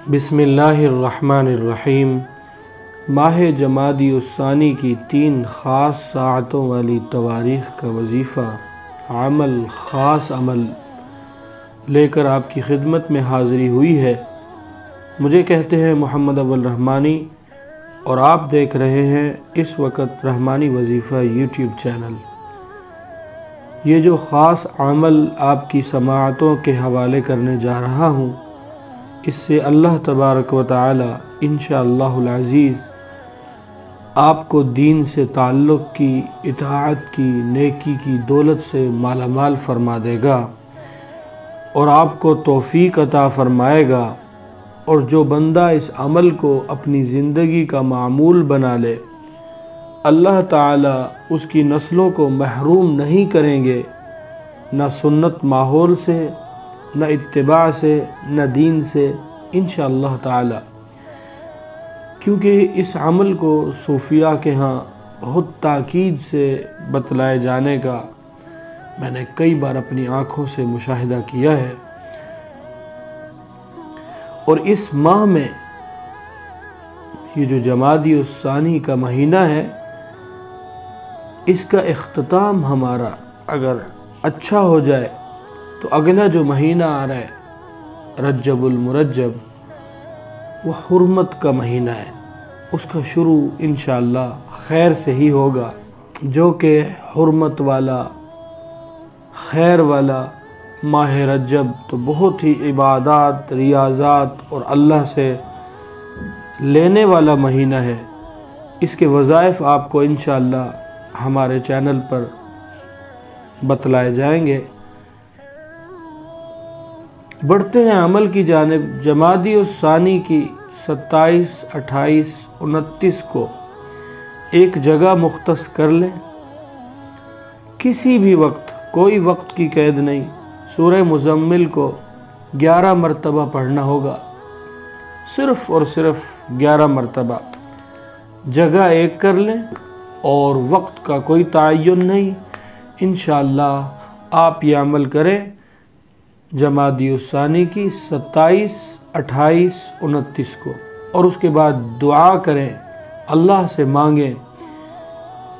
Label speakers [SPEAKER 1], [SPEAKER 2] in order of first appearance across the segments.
[SPEAKER 1] بسم اللہ الرحمن الرحیم۔ ماہ جمادی الثانی کی 3 خاص ساعتوں والی تواریخ کا وظیفہ خاص عمل لے کر آپ کی خدمت میں حاضری ہوئی ہے۔ مجھے کہتے ہیں محمد اول رحمانی اور آپ دیکھ رہے ہیں اس وقت رحمانی وظیفہ یوٹیوب چینل۔ یہ جو خاص عمل آپ کی سماعتوں کے حوالے کرنے جا رہا ہوں، اس سے اللہ تبارک و تعالی انشاءاللہ العزیز آپ کو دین سے تعلق کی، اطاعت کی، نیکی کی دولت سے مالا مال فرما دے گا اور آپ کو توفیق عطا فرمائے گا، اور جو بندہ اس عمل کو اپنی زندگی کا معمول بنا لے، اللہ تعالی اس کی نسلوں کو محروم نہیں کریں گے، نہ سنت ماحول سے، نہ اتباع سے، نہ دین سے انشاءاللہ تعالی۔ کیونکہ اس عمل کو صوفیاء کے ہاں بہت تاکید سے بتلائے جانے کا میں نے کئی بار اپنی آنکھوں سے مشاہدہ کیا ہے، اور اس ماہ میں یہ جو جمادی الثانی کا مہینہ ہے، اس کا اختتام ہمارا اگر اچھا ہو جائے تو اگلا جو مہینہ آ رہا ہے رجب المرجب، وہ حرمت کا مہینہ ہے، اس کا شروع انشاءاللہ خیر سے ہی ہوگا، جو کہ حرمت والا، خیر والا ماہ رجب تو بہت ہی عبادات، ریاضات اور اللہ سے لینے والا مہینہ ہے۔ اس کے وظائف آپ کو انشاءاللہ ہمارے چینل پر بتلائے جائیں گے۔ بڑھتے ہیں عمل کی جانب۔ جمادی الثانی کی 27، 28، 29 کو ایک جگہ مختص کر لیں، کسی بھی وقت، کوئی وقت کی قید نہیں۔ سورہ مزمل کو 11 مرتبہ پڑھنا ہوگا، صرف اور صرف 11 مرتبہ۔ جگہ ایک کر لیں اور وقت کا کوئی تعین نہیں، انشاءاللہ آپ یہ عمل کریں جمادی الثانی کی 27، 28، 29 کو، اور اس کے بعد دعا کریں، اللہ سے مانگیں،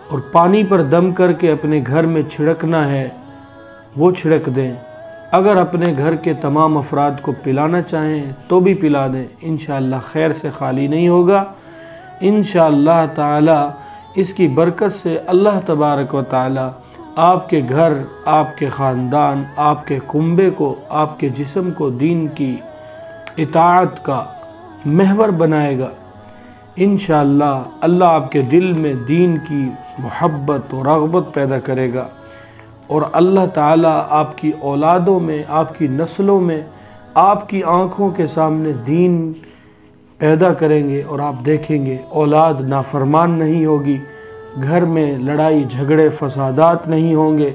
[SPEAKER 1] اور پانی پر دم کر کے اپنے گھر میں چھڑکنا ہے وہ چھڑک دیں۔ اگر اپنے گھر کے تمام افراد کو پلانا چاہیں تو بھی پلا دیں، انشاءاللہ خیر سے خالی نہیں ہوگا۔ انشاءاللہ تعالی اس کی برکت سے اللہ تبارک و تعالی آپ کے گھر، آپ کے خاندان، آپ کے کنبے کو، آپ کے جسم کو دین کی اطاعت کا محور بنائے گا۔ انشاءاللہ اللہ آپ کے دل میں دین کی محبت و رغبت پیدا کرے گا، اور اللہ تعالیٰ آپ کی اولادوں میں، آپ کی نسلوں میں، آپ کی آنکھوں کے سامنے دین پیدا کریں گے، اور آپ دیکھیں گے اولاد نافرمان نہیں ہوگی، گھر میں لڑائی جھگڑے فسادات نہیں ہوں گے،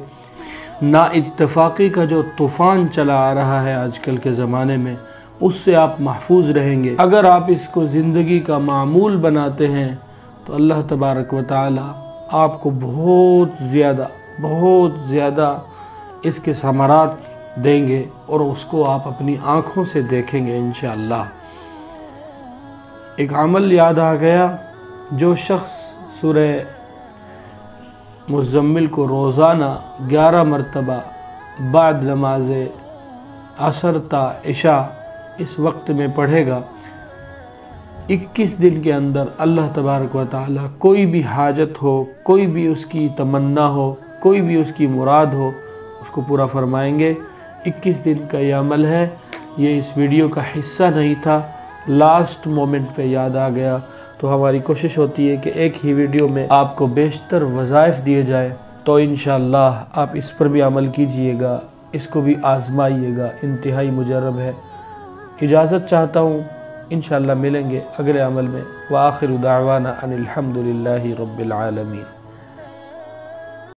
[SPEAKER 1] نا اتفاقی کا جو طوفان چلا آ رہا ہے آج کل کے زمانے میں، اس سے آپ محفوظ رہیں گے۔ اگر آپ اس کو زندگی کا معمول بناتے ہیں تو اللہ تبارک و تعالی آپ کو بہت زیادہ اس کے ثمرات دیں گے، اور اس کو آپ اپنی آنکھوں سے دیکھیں گے انشاءاللہ۔ ایک عمل یاد آ گیا، جو شخص سورہ مزمل کو روزانہ 11 مرتبہ بعد نماز عصر تا عشاء اس وقت میں پڑھے گا، 21 دن کے اندر اللہ تبارک و تعالی کوئی بھی حاجت ہو، کوئی بھی اس کی تمنا ہو، کوئی بھی اس کی مراد ہو، اس کو پورا فرمائیں گے۔ 21 دن کا یہ عمل ہے، یہ اس ویڈیو کا حصہ نہیں تھا، لاسٹ مومنٹ پہ یاد آ گیا، تو ہماری کوشش ہوتی ہے کہ ایک ہی ویڈیو میں آپ کو بیشتر وظائف دیے جائیں، تو انشاءاللہ آپ اس پر بھی عمل کیجئے گا، اس کو بھی آزمائیے گا، انتہائی مجرب ہے۔ اجازت چاہتا ہوں، انشاءاللہ ملیں گے اگلے عمل میں۔ وآخر دعوانا ان الحمدللہ رب العالمین۔